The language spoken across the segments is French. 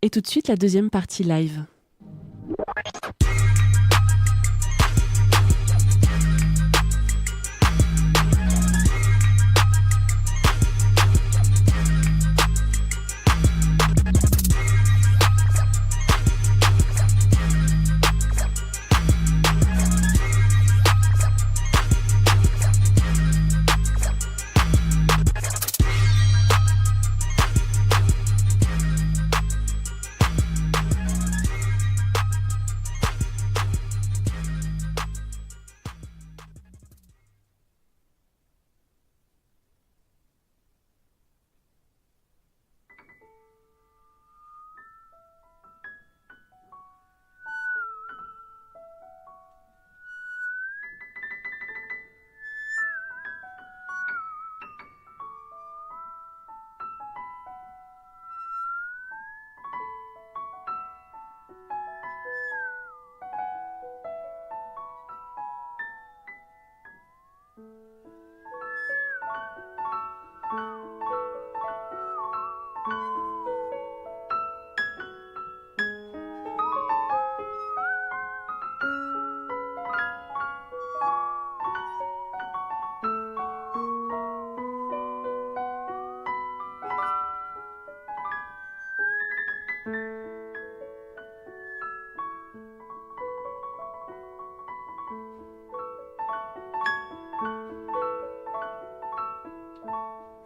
Et tout de suite, la deuxième partie live.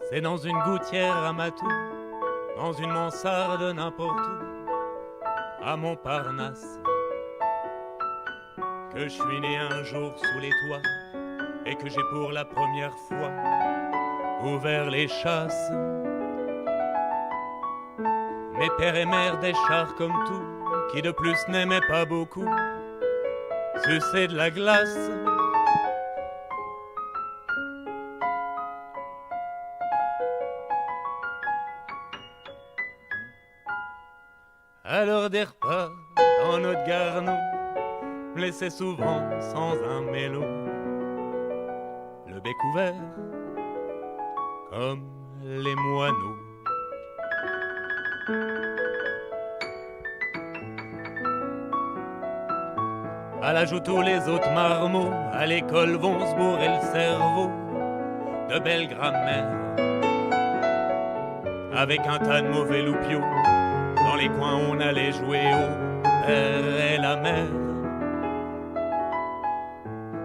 C'est dans une gouttière à Matou, dans une mansarde n'importe où, à Montparnasse, que je suis né un jour sous les toits et que j'ai pour la première fois ouvert les chasses. Mes pères et mères des chars comme tout, qui de plus n'aimaient pas beaucoup sucer de la glace. À l'heure des repas, dans notre garneau, me laissait souvent sans un mélo, le bec ouvert comme les moineaux. À l'âge où tous les autres marmots à l'école vont se bourrer le cerveau de belles grammaires, avec un tas de mauvais loupiaux. Dans les coins on allait jouer au père et la mère.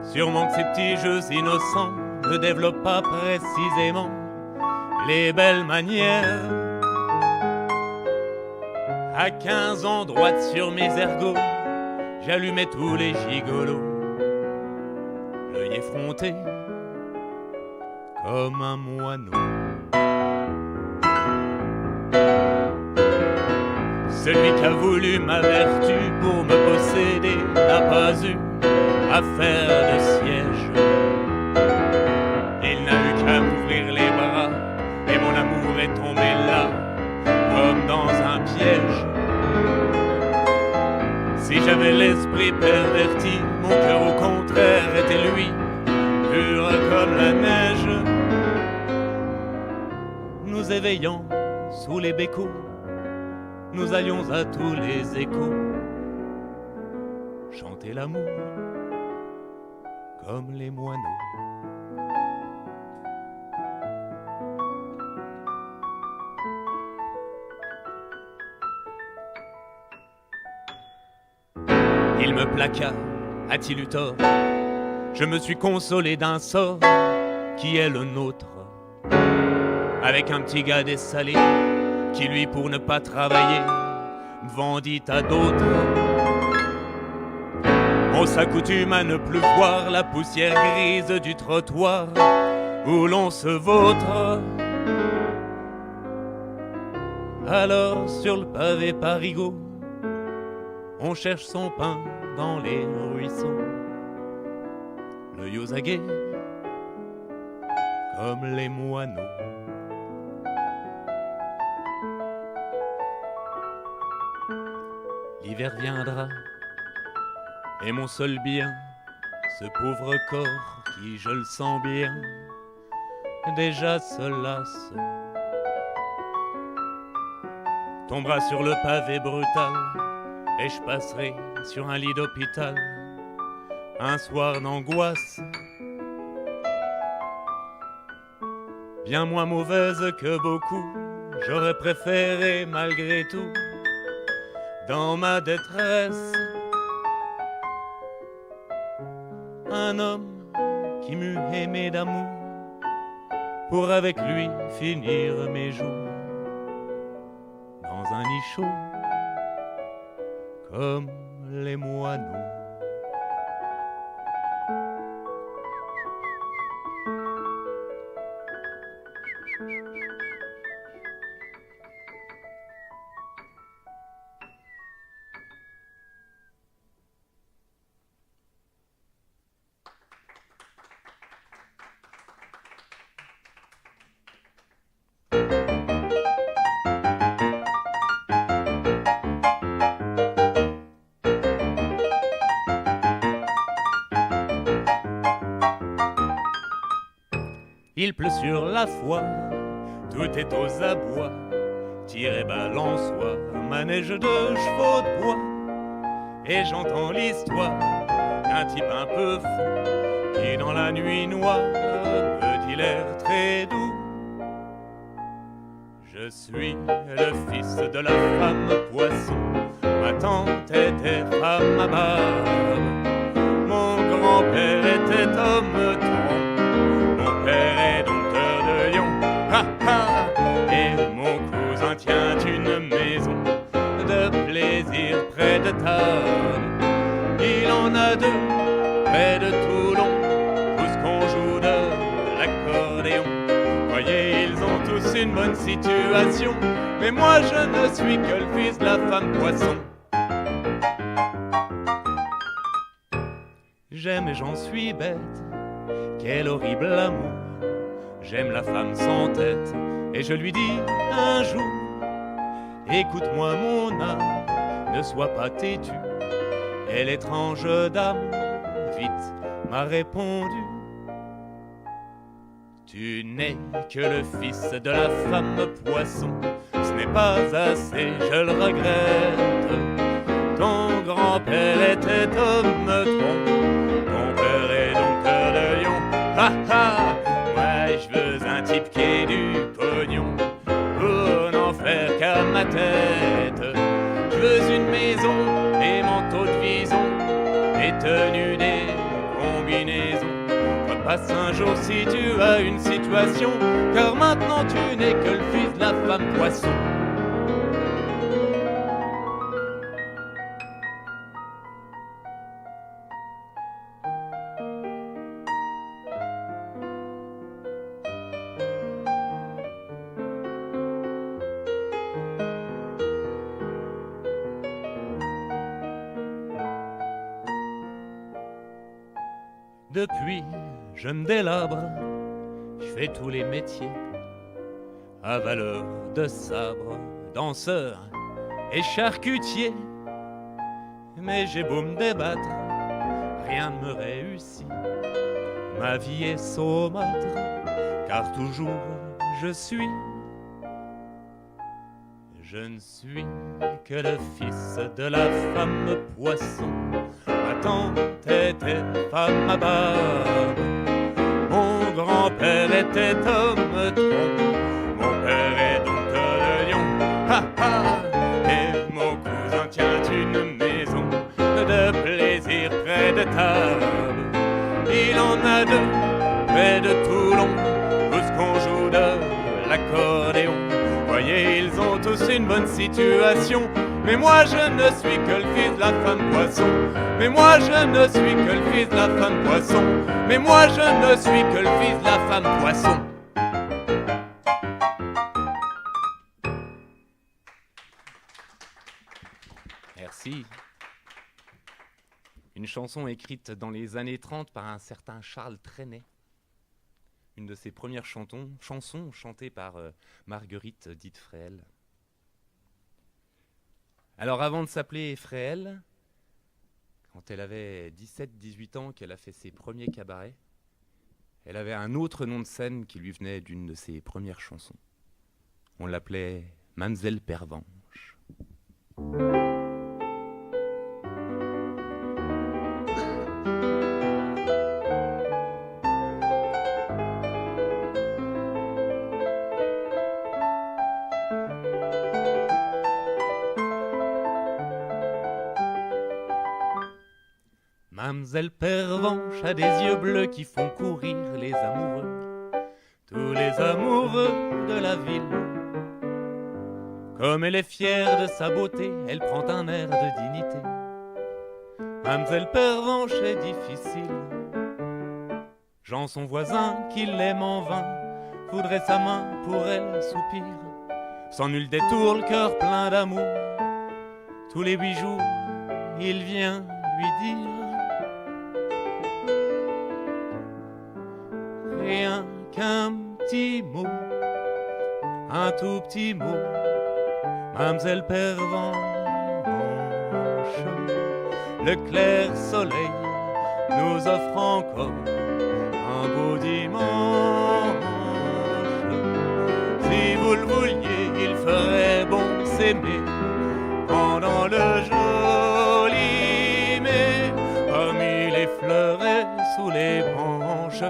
Sûrement que ces petits jeux innocents ne développent pas précisément les belles manières. À 15 ans, droite sur mes ergots, j'allumais tous les gigolos, l'œil effronté comme un moineau. Celui qui a voulu ma vertu pour me posséder n'a pas eu affaire de siège. Il n'a eu qu'à m'ouvrir les bras et mon amour est tombé là comme dans un piège. Si j'avais l'esprit perverti, mon cœur au contraire était lui, pur comme la neige. Nous éveillant sous les bécots, nous allions à tous les échos chanter l'amour comme les moineaux. Il me plaqua, a-t-il eu tort? Je me suis consolé d'un sort qui est le nôtre, avec un petit gars dessalé qui lui, pour ne pas travailler, vendit à d'autres. On s'accoutume à ne plus voir la poussière grise du trottoir où l'on se vautre. Alors sur le pavé parigot, on cherche son pain dans les ruisseaux, l'œil aux aguets comme les moineaux. L'hiver viendra et mon seul bien, ce pauvre corps qui, je le sens bien, déjà se lasse. tombera sur le pavé brutal, et je passerai sur un lit d'hôpital, un soir d'angoisse, bien moins mauvaise que beaucoup. J'aurais préféré malgré tout, dans ma détresse, un homme qui m'eût aimé d'amour, pour avec lui finir mes jours dans un nid chaud comme les moineaux. Il pleut sur la foi, tout est aux abois, tir et balançoire, manège de chevaux de bois. Et j'entends l'histoire d'un type un peu fou qui dans la nuit noire me dit l'air très doux: je suis le fils de la femme poisson, ma tante était femme à barbe, mon grand-père était homme tronc, mon père est dompteur de lion, ha ha, et mon cousin tient une maison de plaisir près de Tarbes. Il en a deux près de Toulon, tous qu'on joue de l'accordéon. Voyez, ils ont tous une bonne situation, mais moi je ne suis que le fils de la femme poisson. J'aime et j'en suis bête, quel horrible amour. J'aime la femme sans tête, et je lui dis un jour: écoute-moi mon âme, ne sois pas têtu. Et l'étrange dame, vite, m'a répondu: tu n'es que le fils de la femme poisson, ce n'est pas assez, je le regrette. Ton grand-père était homme tronc, ton père est dompteur de lion, ha ha. Moi je veux un type qui ait du pognon pour n'en faire qu'à ma tête. Je veux une maison, des manteaux de vison, des tenues, des combinaisons. Repasse un jour si tu as une situation, car maintenant tu n'es que le fils de la femme poisson. Depuis, je me délabre, je fais tous les métiers, avaleur de sabre, danseur et charcutier. Mais j'ai beau me débattre, rien ne me réussit. Ma vie est saumâtre, car toujours je ne suis que le fils de la femme poisson. Ma tante était femme à barbe, mon grand-père était homme tronc, mon père est dompteur de lion, ha ha. Et mon cousin tient une maison de plaisir près de Tarbes. Il en a deux près de Toulon, tous qu'on joue de l'accordéon. Voyez, ils ont tous une bonne situation, mais moi je ne suis que le fils de la femme poisson. Mais moi je ne suis que le fils de la femme poisson. Mais moi je ne suis que le fils de la femme poisson. Merci. Une chanson écrite dans les années 30 par un certain Charles Trenet. Une de ses premières chansons chantée par Marguerite dite Fréhel. Alors avant de s'appeler Fréhel, quand elle avait 17-18 ans, qu'elle a fait ses premiers cabarets, elle avait un autre nom de scène qui lui venait d'une de ses premières chansons. On l'appelait Mamselle Pervenche. Mamselle Pervenche a des yeux bleus qui font courir les amoureux, tous les amoureux de la ville. Comme elle est fière de sa beauté, elle prend un air de dignité. Mamselle Pervenche est difficile. Jean, son voisin, qui l'aime en vain, voudrait sa main pour elle, soupire. Sans nul détour, le cœur plein d'amour, tous les 8 jours, il vient lui dire rien qu'un petit mot, un tout petit mot, Mamselle Pervenche. Le clair soleil nous offre encore un beau dimanche. Si vous le vouliez, il ferait bon s'aimer pendant le joli mai, parmi les fleurets sous les branches,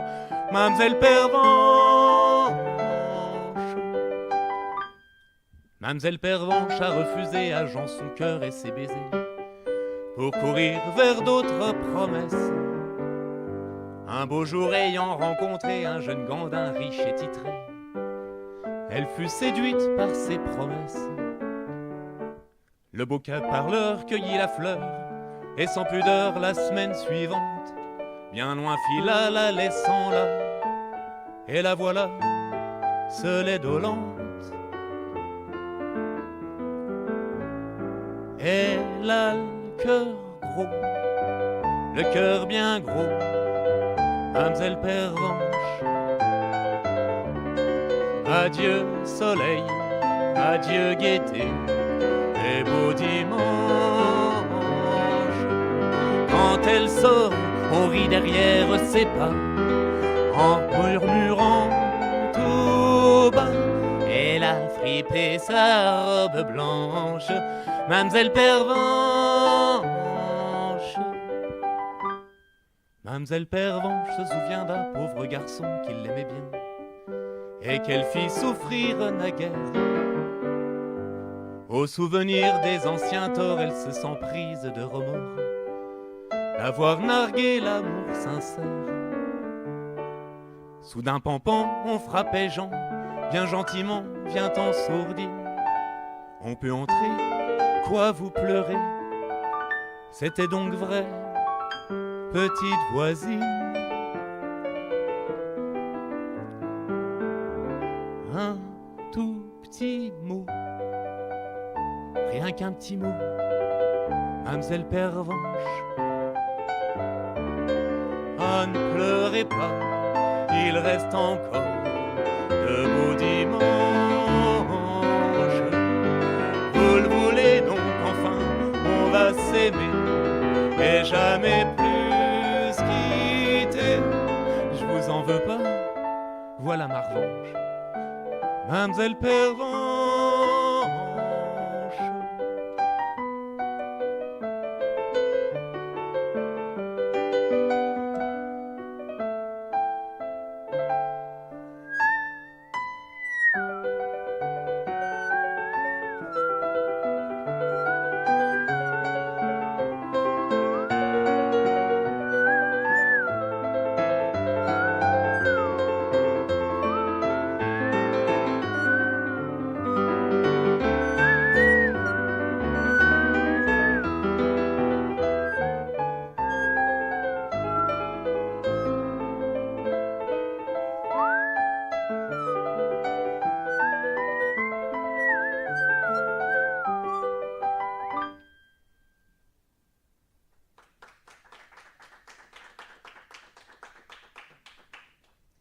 Mamselle Pervenche. Mamselle Pervenche a refusé à Jean son cœur et ses baisers pour courir vers d'autres promesses. Un beau jour, ayant rencontré un jeune gandin riche et titré, elle fut séduite par ses promesses. Le beau parleur cueillit la fleur, et sans pudeur la semaine suivante, bien loin fila la laissant là, et la voilà, seule et dolente. Elle a le cœur gros, le cœur bien gros, Mamselle Pervenche. Adieu soleil, adieu gaieté, et beau dimanche. Quand elle sort, on rit derrière ses pas, en murmurant tout bas. Elle a fripé sa robe blanche, Mamselle Pervenche. Mamselle Pervenche se souvient d'un pauvre garçon qui l'aimait bien et qu'elle fit souffrir naguère. Au souvenir des anciens torts, elle se sent prise de remords d'avoir nargué l'amour sincère. Soudain Pampan, on frappait Jean, bien gentiment, vient en sourdine. On peut entrer, quoi vous pleurez? C'était donc vrai, petite voisine. Un tout petit mot, rien qu'un petit mot, Mamselle Pervenche. Ah, ne pleurez pas, il reste encore de beaux dimanches. Vous le voulez donc enfin, on va s'aimer et jamais plus quitter. Je vous en veux pas, voilà ma revanche, Mamselle Pervenche.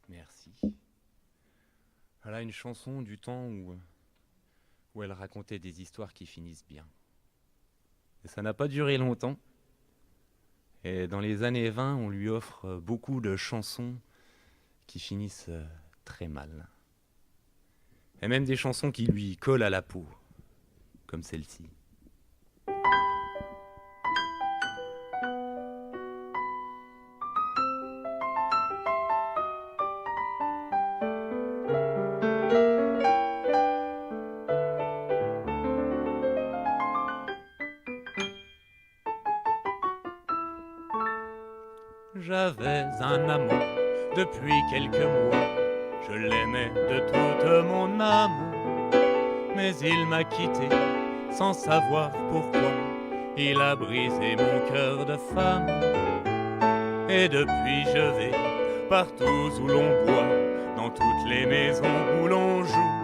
Merci. Voilà une chanson du temps où elle racontait des histoires qui finissent bien. Et ça n'a pas duré longtemps. Et dans les années 20, on lui offre beaucoup de chansons qui finissent très mal. Et même des chansons qui lui collent à la peau, comme celle-ci. j'avais un amant depuis quelques mois. Je l'aimais de toute mon âme, mais il m'a quitté sans savoir pourquoi. Il a brisé mon cœur de femme, et depuis je vais partout où l'on boit, dans toutes les maisons où l'on joue.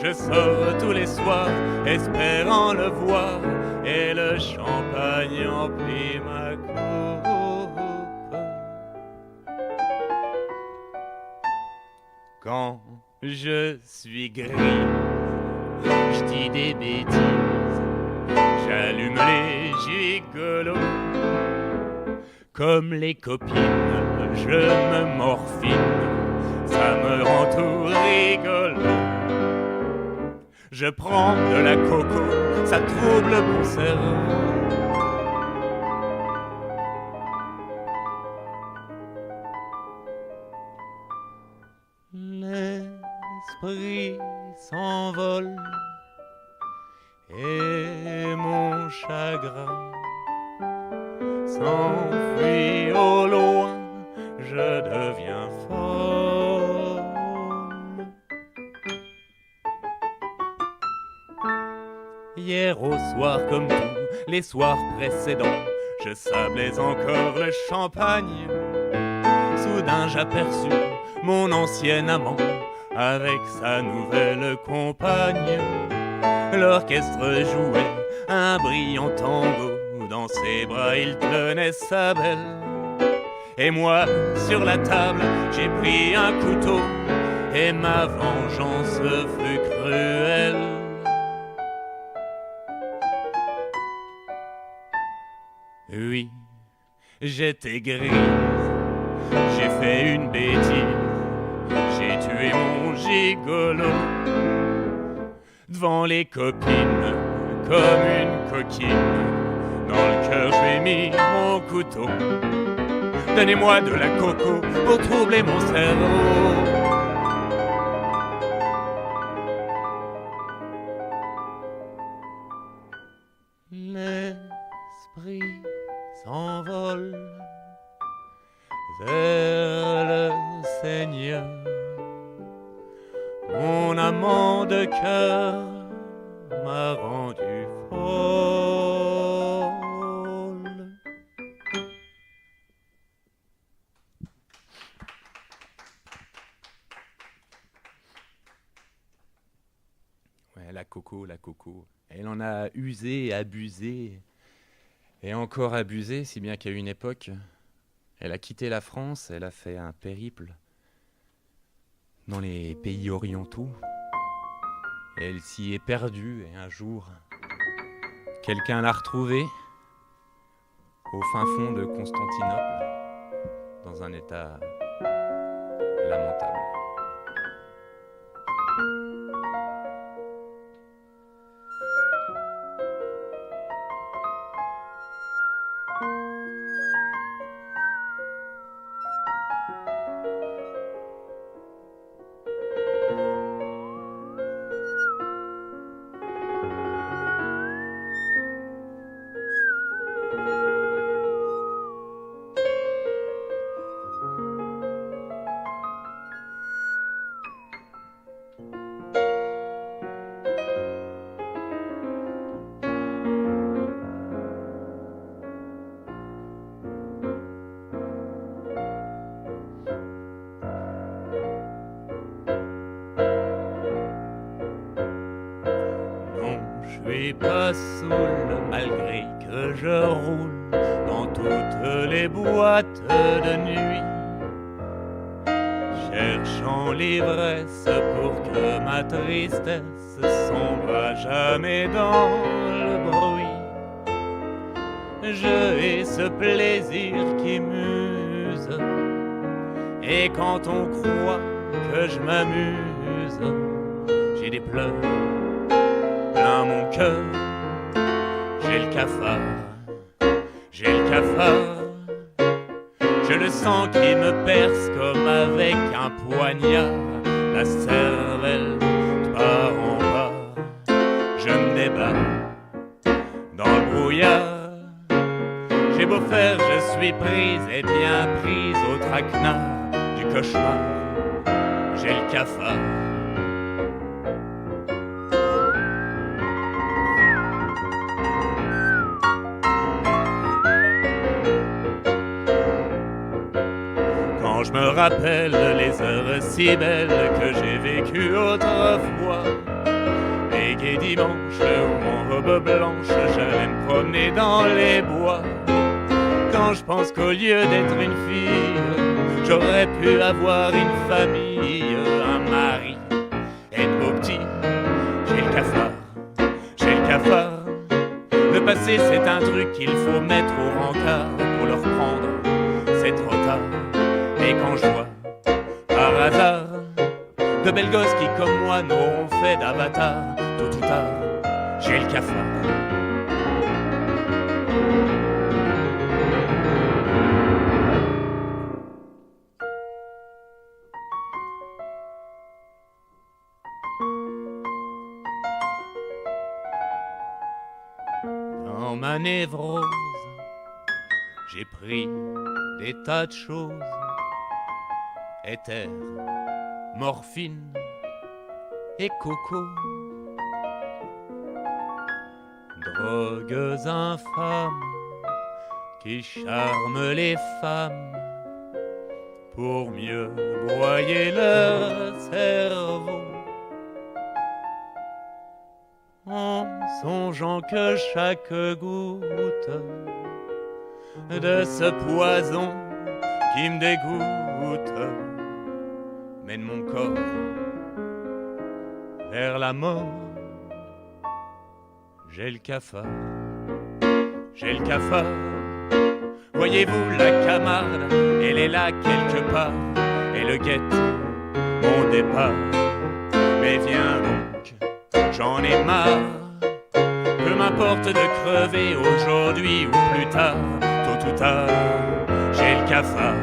Je sors tous les soirs, espérant le voir, et le champagne emplit ma coupe. Quand je suis gris, je dis des bêtises, j'allume les gigolos. Comme les copines, je me morphine, ça me rend tout rigolo. Je prends de la coco, ça trouble mon cerveau. L'esprit s'envole et mon chagrin s'enfuit au loin, je deviens folle. Hier au soir, comme tous les soirs précédents, je sablais encore le champagne. Soudain j'aperçus mon ancien amant avec sa nouvelle compagne. L'orchestre jouait un brillant tango, dans ses bras il tenait sa belle. Et moi sur la table j'ai pris un couteau, et ma vengeance fut cruelle. Oui, j'étais grise, j'ai fait une bêtise, j'ai tué mon gigolo. Devant les copines, comme une coquine, dans le cœur je lui ai mis mon couteau. Donnez-moi de la coco pour troubler mon cerveau. L'esprit s'envole vers le Seigneur. Mon amant de cœur m'a rendu folle. Ouais, la coco, la coco. Elle en a usé et abusé, et encore abusé, si bien qu'à une époque, elle a quitté la France, elle a fait un périple dans les pays orientaux. Et elle s'y est perdue, et un jour, quelqu'un l'a retrouvée au fin fond de Constantinople, dans un état lamentable. Je suis pas saoul malgré que je roule dans toutes les boîtes de nuit, cherchant l'ivresse pour que ma tristesse sombre à jamais dans le bruit. Je hais ce plaisir qui m'use, et quand on croit que je m'amuse, j'ai des pleurs plein mon cœur. J'ai le cafard, j'ai le cafard. Je le sens qui me perce comme avec un poignard. La cervelle de part en part, je me débat dans le brouillard. J'ai beau faire, je suis prise et bien prise au traquenard du cauchemar. J'ai le cafard. Quand je me rappelle les heures si belles que j'ai vécues autrefois, les gais dimanches où en robe blanche j'allais me promener dans les bois. Quand je pense qu'au lieu d'être une fille, j'aurais pu avoir une famille, un mari et de beaux petits, j'ai le cafard, j'ai le cafard. Le passé c'est un truc qu'il faut mettre au rencard. Pour le reprendre, c'est trop tard. Et quand je vois, par hasard, de belles gosses qui comme moi n'auront fait d'avatar, tôt ou tard, j'ai le cafard. Dans ma névrose, j'ai pris des tas de choses, éther, morphine et coco, drogues infâmes qui charment les femmes pour mieux broyer leur cerveau, en songeant que chaque goutte de ce poison qui me dégoûte mène mon corps vers la mort. J'ai le cafard, j'ai le cafard. Voyez-vous la Camarde, elle est là quelque part, et le guette mon départ. Mais viens donc, j'en ai marre, peu m'importe de crever aujourd'hui ou plus tard, tôt ou tard, j'ai le cafard.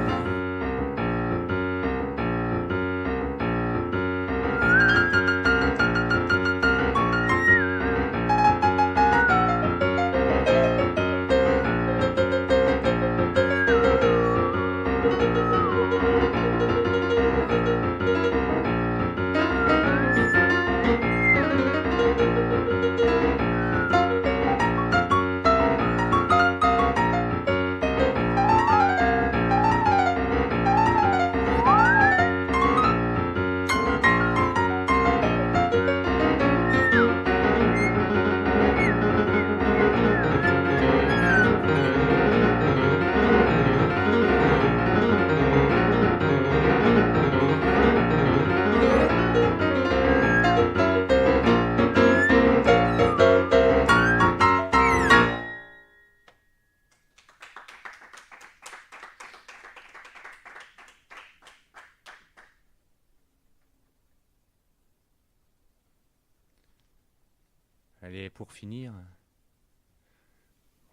Allez, pour finir,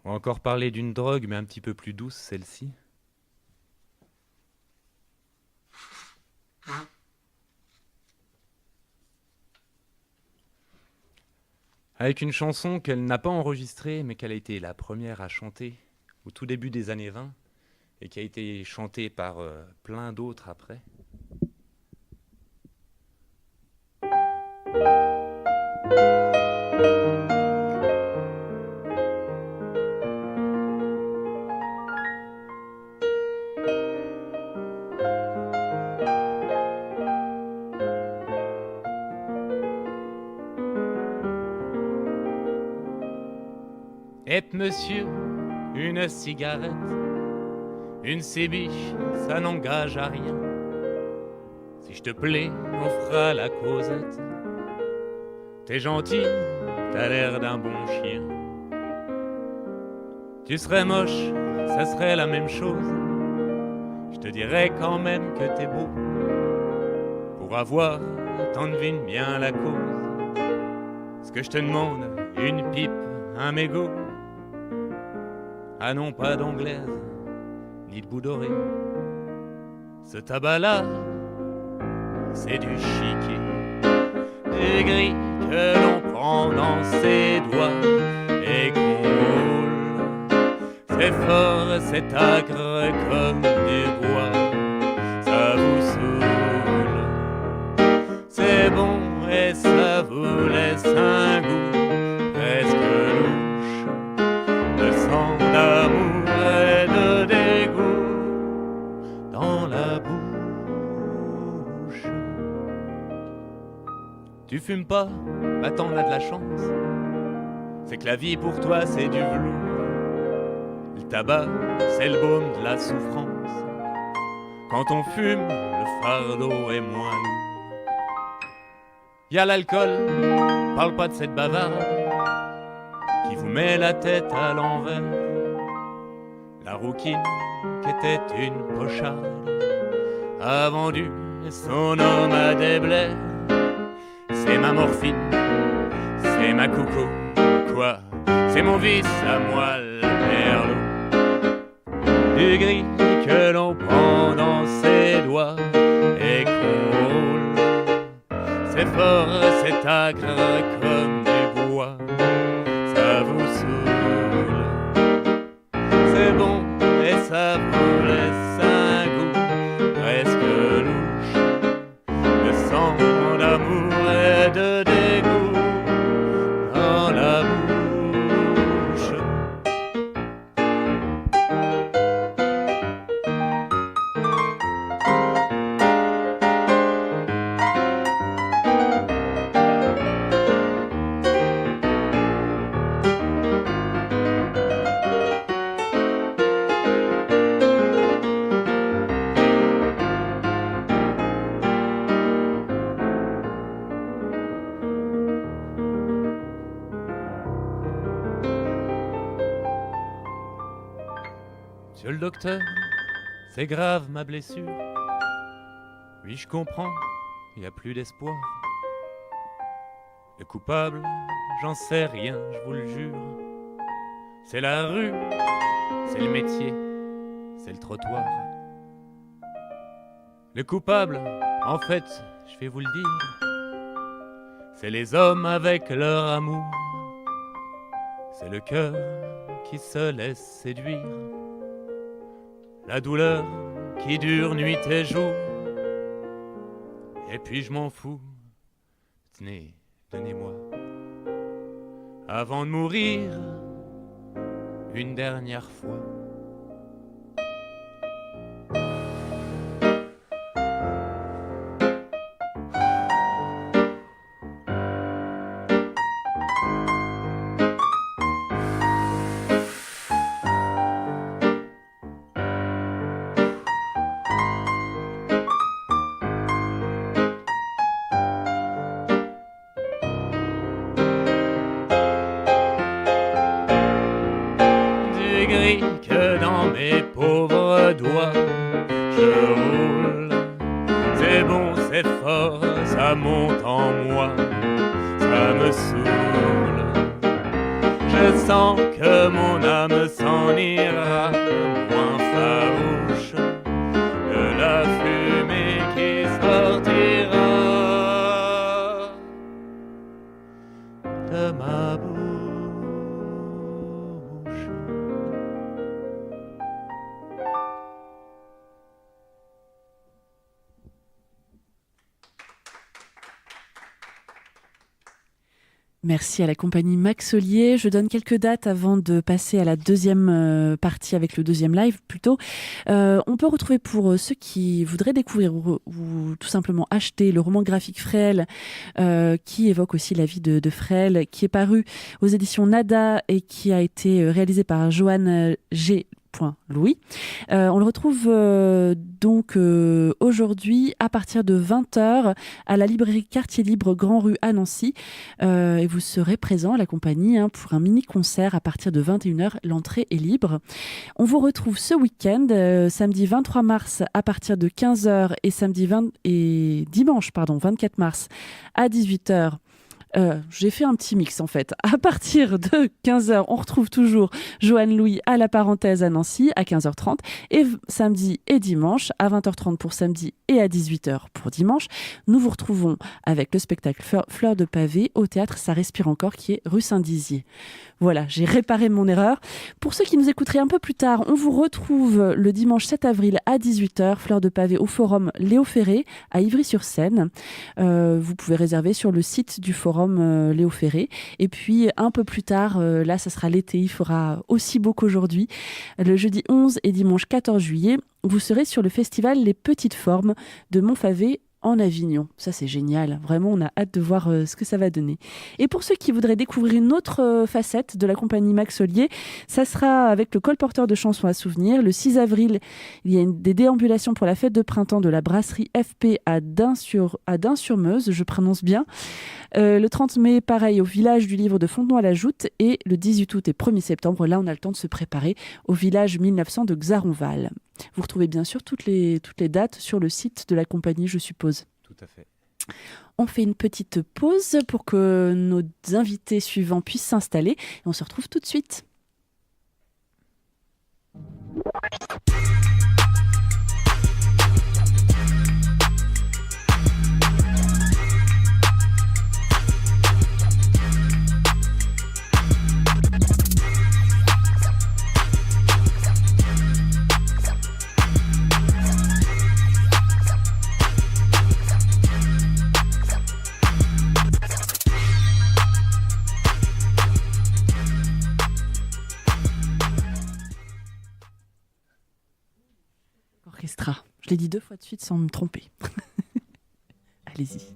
on va encore parler d'une drogue, mais un petit peu plus douce, celle-ci. Avec une chanson qu'elle n'a pas enregistrée, mais qu'elle a été la première à chanter au tout début des années 20, et qui a été chantée par plein d'autres après. Et monsieur, une cigarette, une sébiche, ça n'engage à rien. Si je te plais, on fera la causette. T'es gentil, t'as l'air d'un bon chien. Tu serais moche, ça serait la même chose. Je te dirais quand même que t'es beau. Pour avoir, t'en devines bien la cause. Ce que je te demande, une pipe, un mégot. Ah non, pas d'anglaise, ni de bout doré. Ce tabac-là, c'est du chiquet, des gris que l'on prend dans ses doigts et qu'on roule. C'est fort c'est acre comme du bois, ça vous saoule. C'est bon et ça vous laisse un goût presque louche, de sang, d'amour et de dégoût dans la bouche. Tu fumes pas, bah t'en as de la chance. C'est que la vie pour toi c'est du velours. Le tabac c'est le baume de la souffrance. Quand on fume, le fardeau est moins lourd. Y'a l'alcool, parle pas de cette bavarde qui vous met la tête à l'envers. La rouquine qui était une pocharde a vendu son homme à des blairs. C'est ma morphine, c'est ma coco, quoi, c'est mon vice à moi le merlot. Du gris que l'on prend dans ses doigts et qu'on roule. C'est fort, c'est acre comme du bois, ça vous saoule. C'est bon et ça vous laisse un goût presque louche, de sang, d'amour et de dégoût dans la bouche. Monsieur le docteur, c'est grave ma blessure. Oui, je comprends, il n'y a plus d'espoir. Le coupable, j'en sais rien, je vous le jure. C'est la rue, c'est le métier, c'est le trottoir. Le coupable, en fait, je vais vous le dire, c'est les hommes avec leur amour. C'est le cœur qui se laisse séduire. La douleur qui dure nuit et jour. Et puis je m'en fous. Tenez, donnez-moi. Avant de mourir, une dernière fois. Que dans mes pauvres doigts je roule. C'est bon, c'est fort, ça monte en moi, ça me saoule. Je sens que mon âme s'en ira, moins farouche de la fumée qui sortira de ma bouche. Merci à la compagnie Max Ollier. Je donne quelques dates avant de passer à la deuxième partie avec le deuxième live plutôt. On peut retrouver pour ceux qui voudraient découvrir ou tout simplement acheter le roman graphique Fréhel qui évoque aussi la vie de Fréhel, qui est paru aux éditions Nada et qui a été réalisé par Joanne G. Louis. On le retrouve donc aujourd'hui à partir de 20h à la librairie Quartier Libre Grand Rue à Nancy et vous serez présent à la compagnie pour un mini-concert à partir de 21h. L'entrée est libre. On vous retrouve ce week-end, samedi 23 mars à partir de 15h et dimanche 24 mars à 18h J'ai fait un petit mix en fait. À partir de 15h, on retrouve toujours Joanne Louis à la parenthèse à Nancy à 15h30 et samedi et dimanche à 20h30 pour samedi et à 18h pour dimanche. Nous vous retrouvons avec le spectacle Fleurs de pavé au théâtre Ça respire encore qui est rue Saint-Dizier. Voilà, j'ai réparé mon erreur. Pour ceux qui nous écouteraient un peu plus tard, on vous retrouve le dimanche 7 avril à 18h, Fleurs de pavé au forum Léo Ferré à Ivry-sur-Seine. Vous pouvez réserver sur le site du forum Léo Ferré. Et puis un peu plus tard, là ça sera l'été, il fera aussi beau qu'aujourd'hui. Le jeudi 11 et dimanche 14 juillet, vous serez sur le festival Les Petites Formes de Montfavet en Avignon. Ça, c'est génial. Vraiment, on a hâte de voir ce que ça va donner. Et pour ceux qui voudraient découvrir une autre facette de la compagnie Max Ollier, ça sera avec le colporteur de chansons à souvenir. Le 6 avril, il y a des déambulations pour la fête de printemps de la brasserie FP à Dun-sur-Meuse, je prononce bien. Le 30 mai, pareil, au village du livre de Fontenoy-la-Joute. Et le 18 août et 1er septembre, là, on a le temps de se préparer au village 1900 de Xaronval. Vous retrouvez bien sûr toutes les dates sur le site de la compagnie, je suppose. Tout à fait. On fait une petite pause pour que nos invités suivants puissent s'installer. Et on se retrouve tout de suite. Orchestra. Je l'ai dit 2 fois de suite sans me tromper. Allez-y.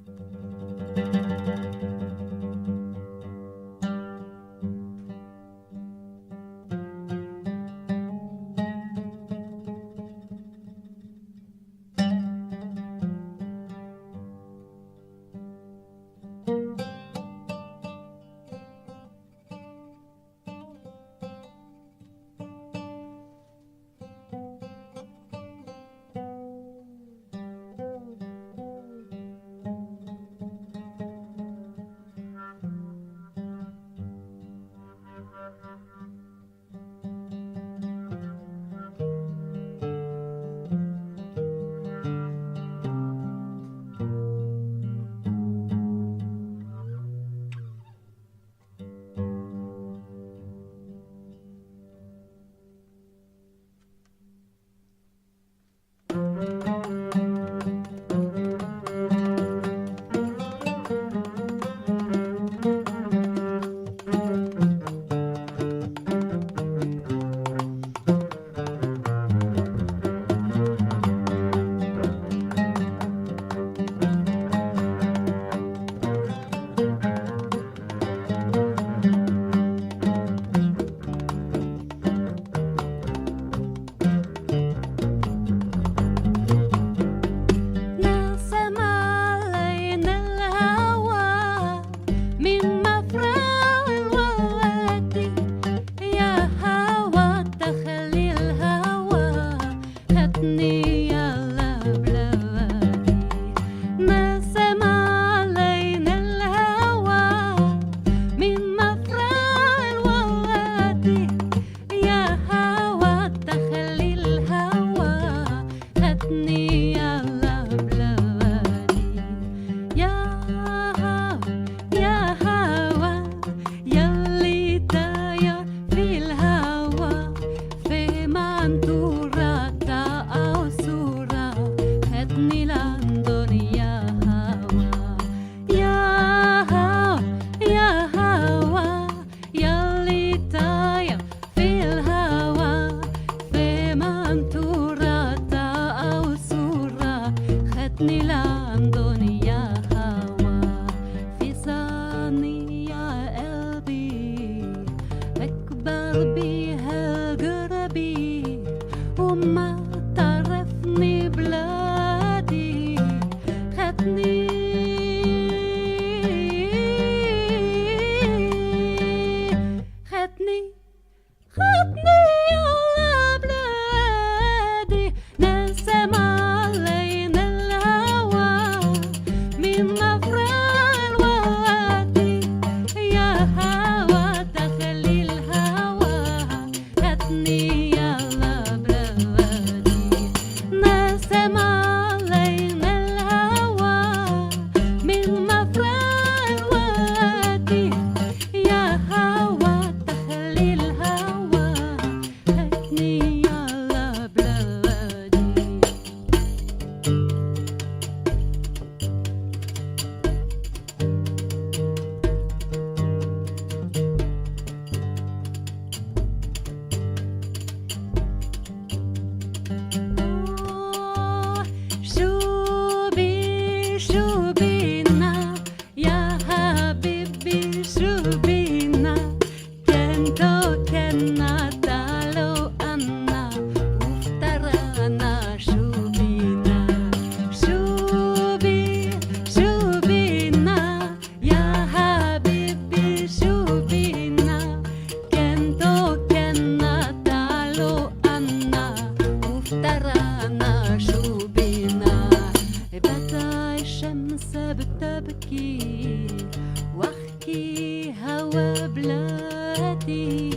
بلادي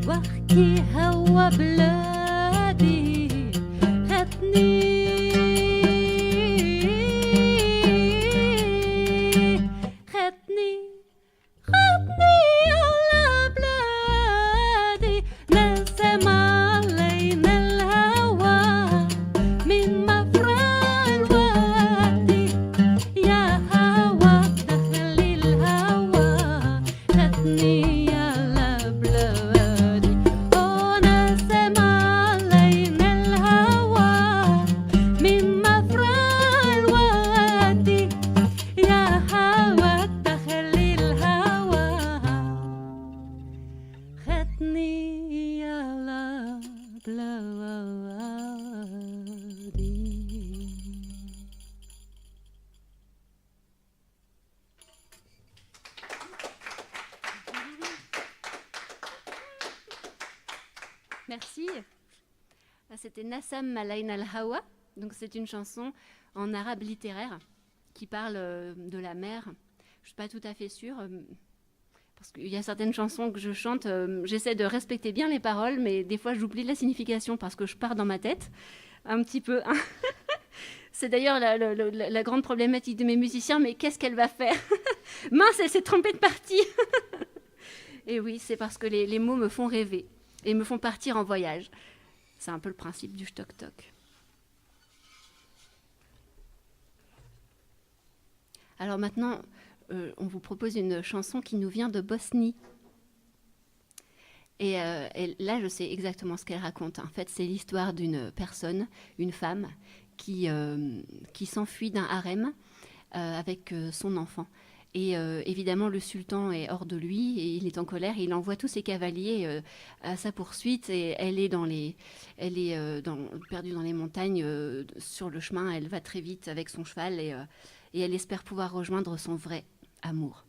واحكي هوا بلادي خدني Merci. C'était Nassam Malayn al-Hawa. Donc c'est une chanson en arabe littéraire qui parle de la mer. Je suis pas tout à fait sûre parce qu'il y a certaines chansons que je chante. J'essaie de respecter bien les paroles, mais des fois j'oublie la signification parce que je pars dans ma tête un petit peu. C'est d'ailleurs la grande problématique de mes musiciens. Mais qu'est-ce qu'elle va faire? Mince, elle s'est trompée de partie. Et oui, c'est parce que les mots me font rêver et me font partir en voyage. C'est un peu le principe du shtok-tok. Alors maintenant, on vous propose une chanson qui nous vient de Bosnie. Et là, je sais exactement ce qu'elle raconte. En fait, c'est l'histoire d'une personne, une femme, qui s'enfuit d'un harem avec son enfant. Et évidemment, le sultan est hors de lui et il est en colère. Et il envoie tous ses cavaliers à sa poursuite. Et elle est perdue dans les montagnes. Sur le chemin, elle va très vite avec son cheval et elle espère pouvoir rejoindre son vrai amour.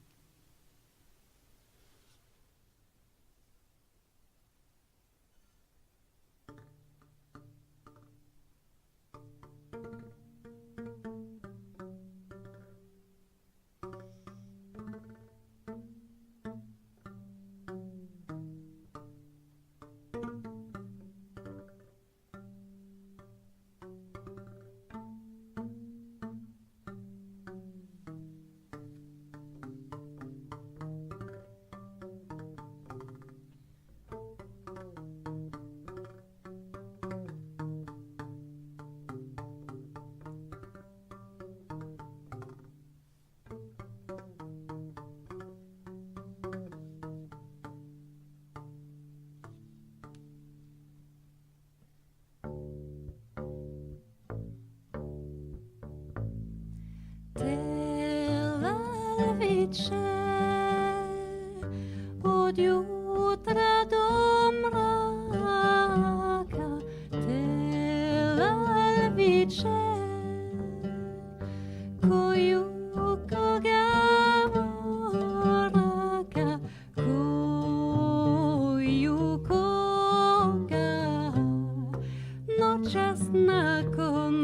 Od jutra do mraka tela lviče koju koga moraka koju koga noćas nakon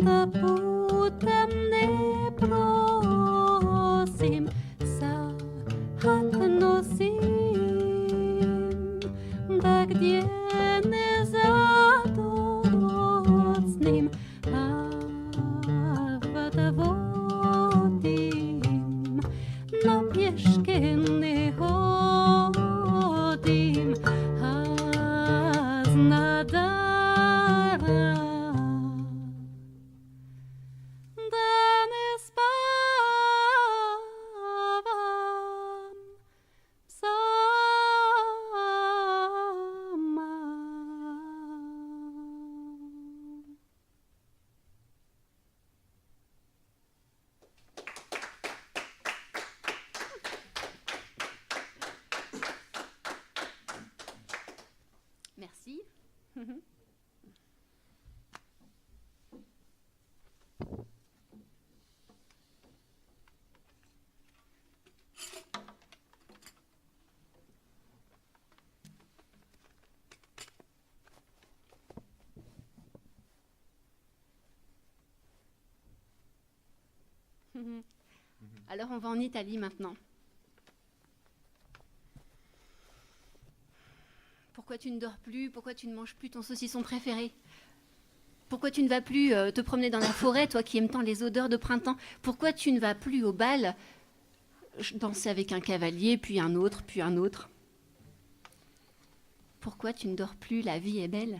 da putem ne prosim, sahat nosim, da gdje ne zadocnim, a da vodim, no pješke ne hodim, a znadara da ne spavam sama. Merci. Alors on va en Italie maintenant. Pourquoi tu ne dors plus? Pourquoi tu ne manges plus ton saucisson préféré? Pourquoi tu ne vas plus te promener dans la forêt, toi qui aimes tant les odeurs de printemps? Pourquoi tu ne vas plus au bal danser avec un cavalier, puis un autre, puis un autre? Pourquoi tu ne dors plus? La vie est belle.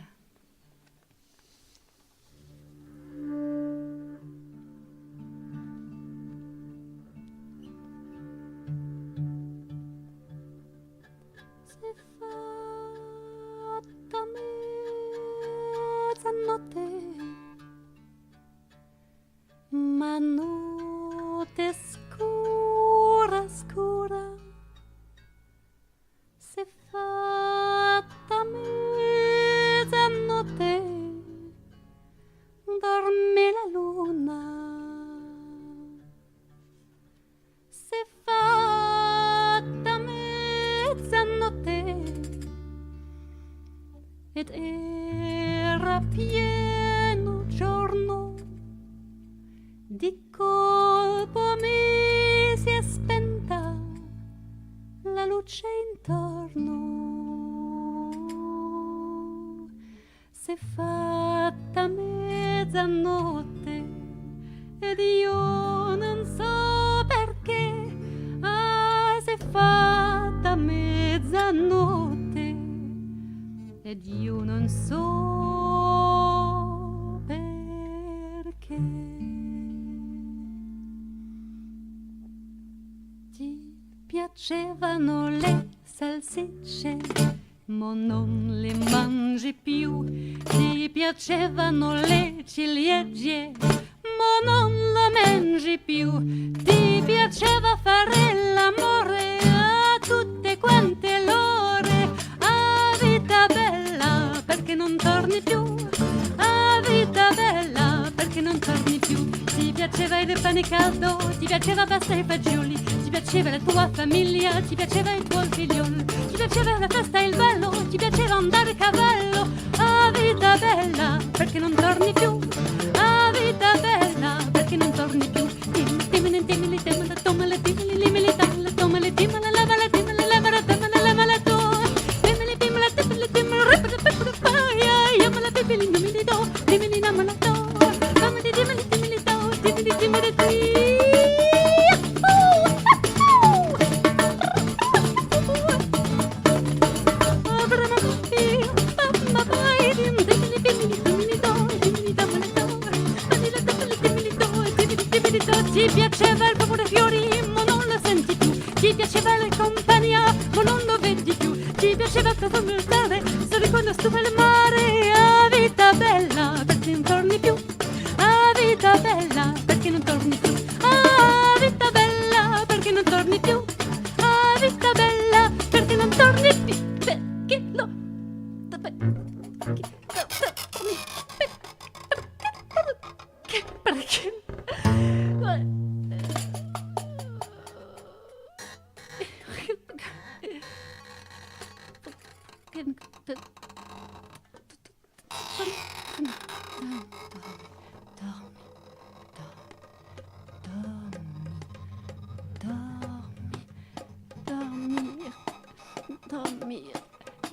C'est fatta mezzanotte, ma notte scura, scura. C'est fatta mezzanotte, dorme la luna. C'est fatta mezzanotte ed era pieno giorno, di colpo mi si è spenta la luce intorno. S'è fatta mezzanotte ed io non so perché. Ah, s'è fatta mezzanotte ed io non so perché. Ti piacevano le salsicce, ma non le mangi più. Ti piacevano le ciliegie, ma non le mangi più. Ti piaceva fare l'amore a tutte quante l'ore. Ah, vita bella, perché non torni più? Ah, vita bella, perché non torni più? Ti piaceva il pane caldo, ti piaceva pasta e fagioli, ti piaceva la tua famiglia, ti piaceva il tuo figliolo, ti piaceva la festa e il ballo, ti piaceva andare a cavallo. Ah, vita bella, perché non torni più? Ah, vita bella, perché non torni più? Timili, timili, timili, tomale, timili, limili, tamale, tomale, timala, lavala, timala, lavara, tamala, lamala, to. Timili, timala, timili, timili, ripala, pipala, paya, yamala, pipili, numili, do, timili, namala, to. Tamali, timili, timili, do, timili, timili, ti. Ti piaceva il profumo dei fiori, ma non lo senti più. Ti piaceva la compagnia, ma non lo vedi più. Ti piaceva il profumo del mare, solo quando stufa il mare. Ah, vita bella, perché non torni più? Ah, vita bella, perché non torni più? Ah, vita bella, perché non torni più? Ah, vita bella, perché non torni più? Perché no? Perché?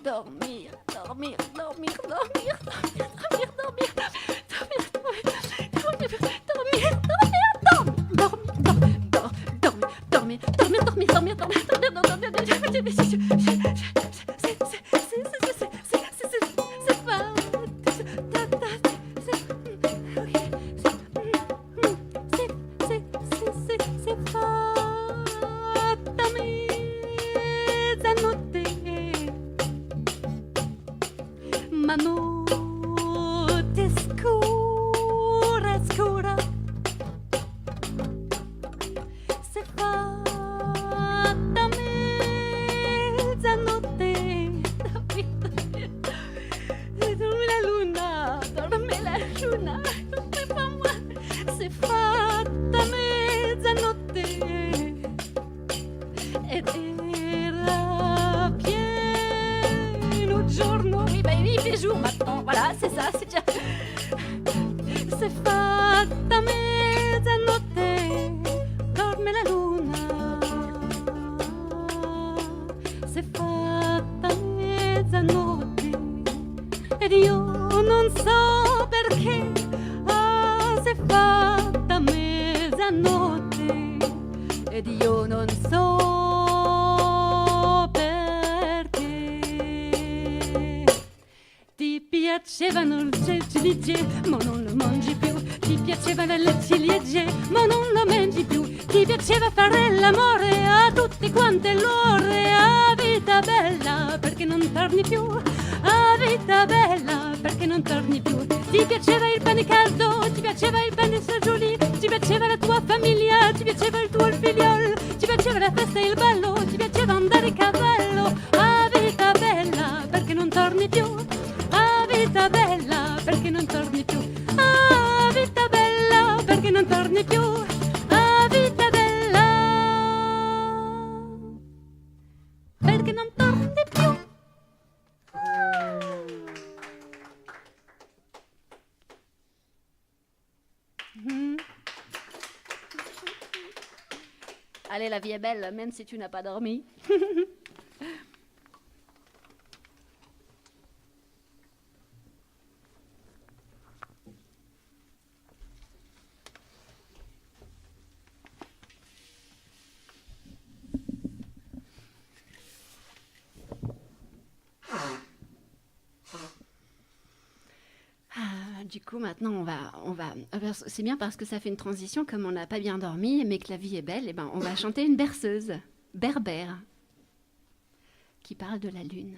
dormir, dormir, dormir, dormir, dormir, dormir, dormir, dormir, dormir, dormir, Notte scura, scura, s'è fatta mezzanotte. Dorme la luna, dorme la luna, c'est pas moi. S'è fatta mezzanotte ed era pieno giorno. Oui, bah oui, il fait jour maintenant, voilà, c'est ça, c'est déjà... S'è fatta mezzanotte, dorme la luna. S'è fatta mezzanotte ed io non so perché. Ah, s'è fatta mezzanotte ed io non so perché. Ti piacevano le ciliegie, ma non lo mangi più. Ti piacevano le ciliegie, ma non lo mangi più. Ti piaceva fare l'amore a tutte quante l'ore. A vita bella, perché non torni più? A vita bella, perché non torni più? Ti piaceva il pane caldo, ti piaceva il pane fagioli, ti piaceva la tua famiglia, ti piaceva il tuo figliolo, ti piaceva la festa e il ballo, ti piaceva andare a cavallo. A vita bella, perché non torni più? A vita bella, perché non torni più? A vita bella, perché non torni più? A vita bella, perché non torni più? Allez, la vie est belle, même si tu n'as pas dormi. Du coup, maintenant, on va. C'est bien parce que ça fait une transition, comme on n'a pas bien dormi, mais que la vie est belle. Et ben, on va chanter une berceuse berbère qui parle de la lune.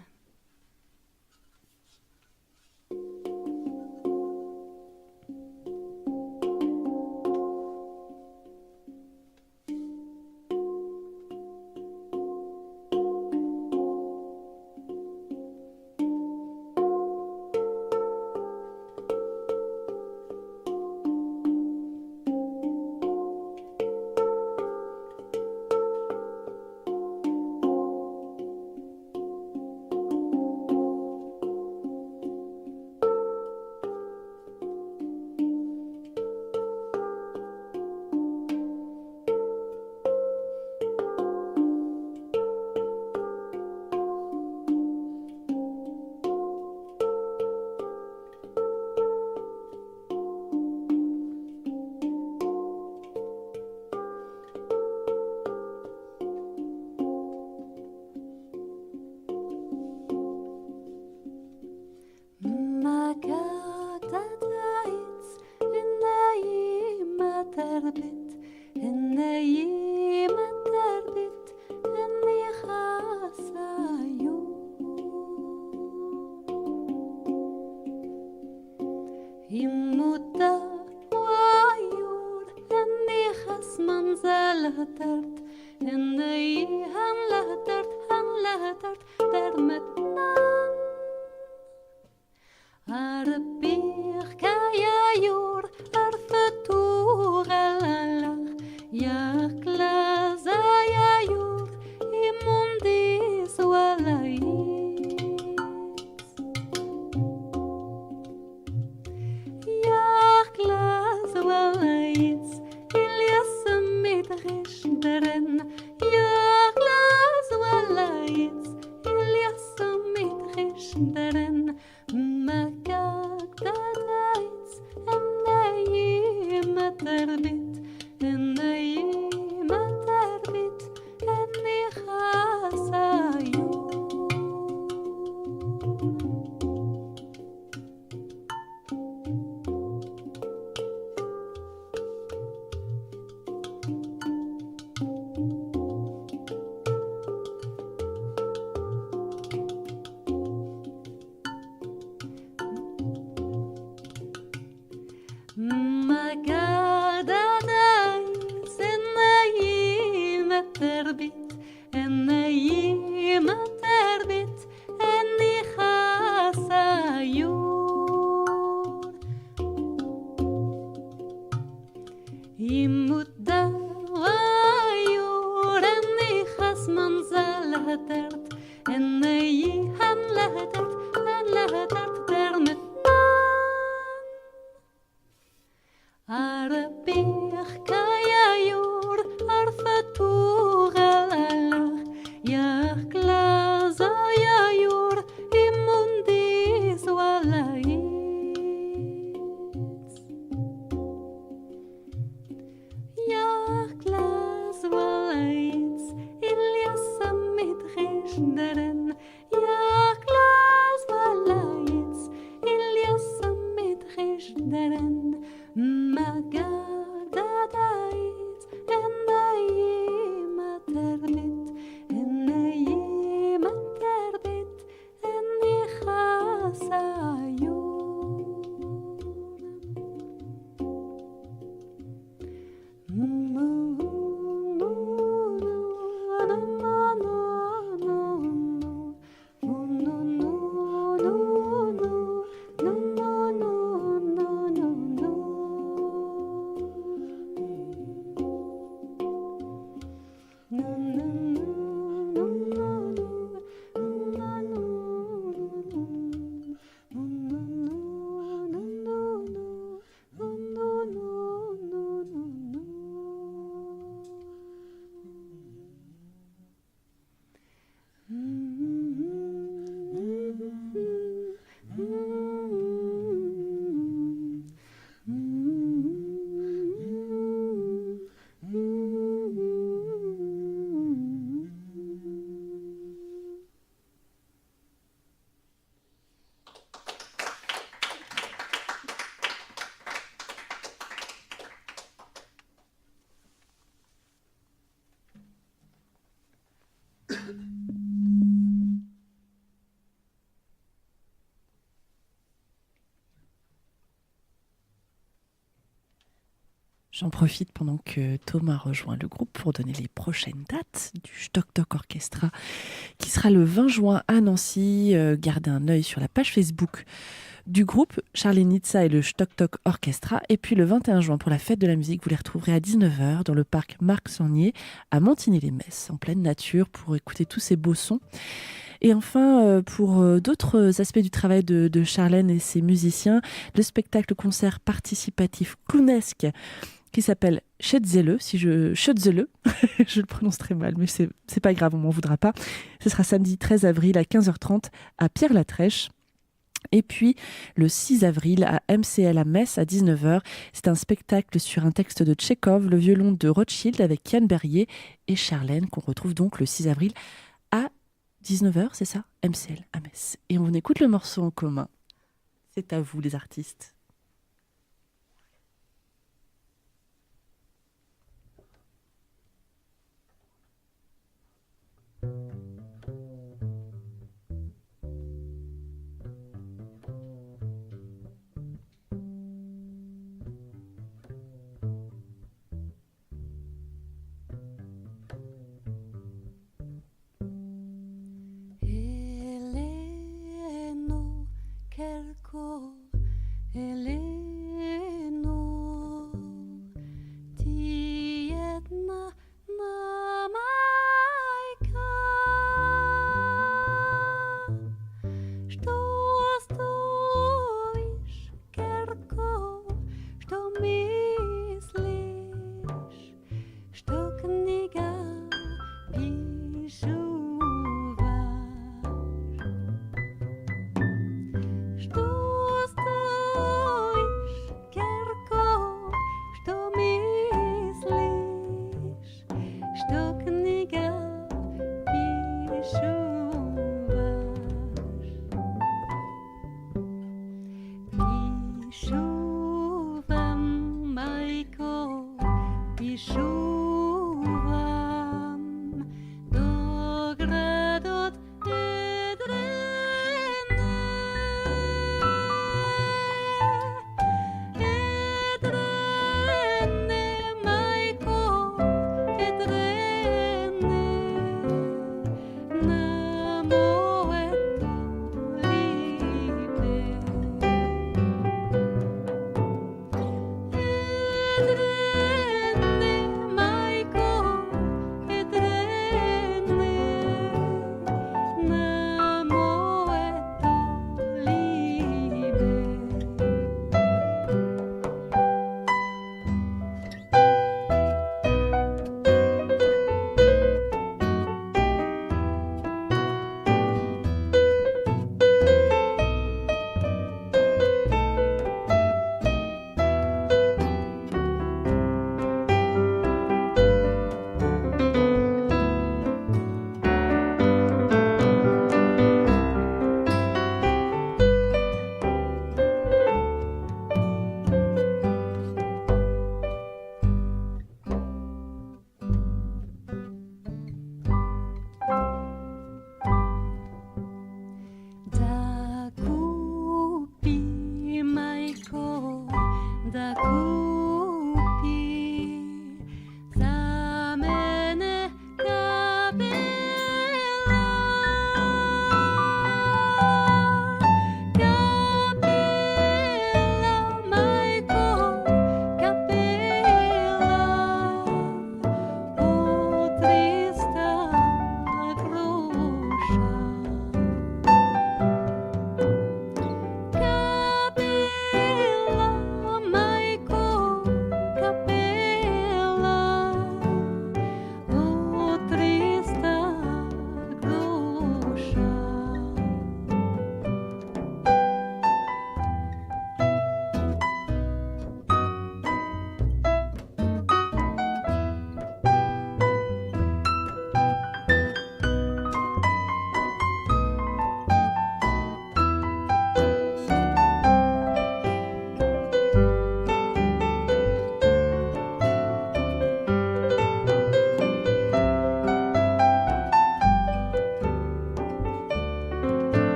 Deren, ja, glas, well, it's Elias תרבית, עיניים התרבית, אני חסיו. J'en profite pendant que Thomas rejoint le groupe pour donner les prochaines dates du Stock Talk Orchestra qui sera le 20 juin à Nancy. Gardez un œil sur la page Facebook du groupe Charlene Nitza et le Stock Talk Orchestra. Et puis le 21 juin pour la fête de la musique, vous les retrouverez à 19h dans le parc Marc-Sangnier à Montigny-les-Metz, en pleine nature, pour écouter tous ces beaux sons. Et enfin, pour d'autres aspects du travail de Charlene et ses musiciens, le spectacle-concert participatif clownesque qui s'appelle Schätzele, Schätzele, je le prononce très mal, mais c'est pas grave, on m'en voudra pas. Ce sera samedi 13 avril à 15h30 à Pierre-Latrèche. Et puis, le 6 avril à MCL à Metz à 19h, c'est un spectacle sur un texte de Tchekhov, le violon de Rothschild avec Yann Berrier et Charlene, qu'on retrouve donc le 6 avril à 19h, c'est ça ? MCL à Metz. Et on écoute le morceau en commun. C'est à vous, les artistes.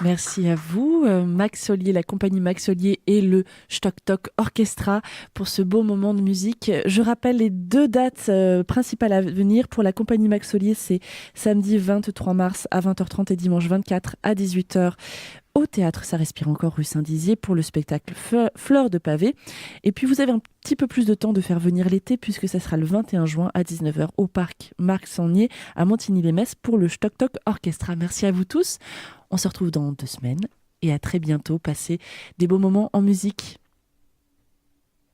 Merci à vous, Max Ollier, la compagnie Max Ollier et le Stock Tok Orchestra pour ce beau moment de musique. Je rappelle les 2 dates principales à venir pour la compagnie Max Ollier, c'est samedi 23 mars à 20h30 et dimanche 24 à 18h au théâtre Ça Respire Encore rue Saint-Dizier pour le spectacle Fleurs de pavé. Et puis vous avez un petit peu plus de temps de faire venir l'été puisque ça sera le 21 juin à 19h au parc Marc Sangnier à Montigny-les-Metz pour le Stock Tok Orchestra. Merci à vous tous. On se retrouve dans 2 semaines et à très bientôt. Passez des beaux moments en musique.